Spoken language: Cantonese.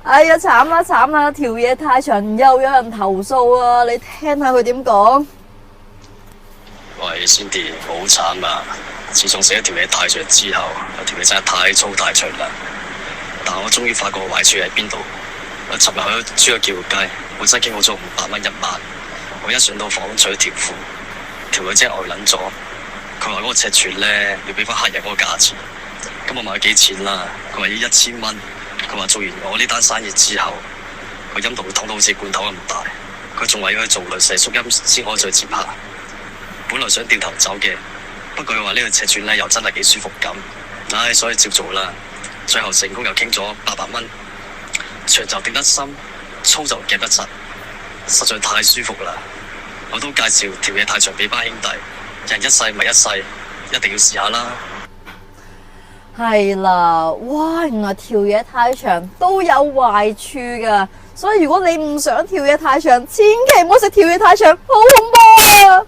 哎呀，慘啦慘啦，條嘢太長，又有人投訴啊！你聽下佢點講。喂，Cindy，好慘啊！自從寫條嘢太長之後，條嘢真係太粗太長啦。但我終於發覺壞處喺邊度。我尋日去咗珠海橋街，本身傾好咗500蚊一晚。我一上到房取條褲，條女真係呆撚咗。佢話嗰個尺寸咧要俾翻客人嗰個價錢。咁我問佢幾錢啦？佢話要1000蚊。佢話做完我呢單生意之後，個陰道會痛到好似罐頭咁大。佢仲話要去做雷射縮陰先可以再接拍。本來想掉頭走嘅，不過佢話呢個尺寸咧又真係幾舒服咁。唉，所以照做啦。最後成功又傾咗800蚊，長就頂得深，粗就夾得實，實在太舒服啦！我都介紹條嘢太長俾班兄弟，人一世咪一世，一定要試下啦。係啦，哇！原來條嘢太長都有壞處噶，所以如果你唔想條嘢太長，千祈唔好食條嘢太長，好恐怖啊！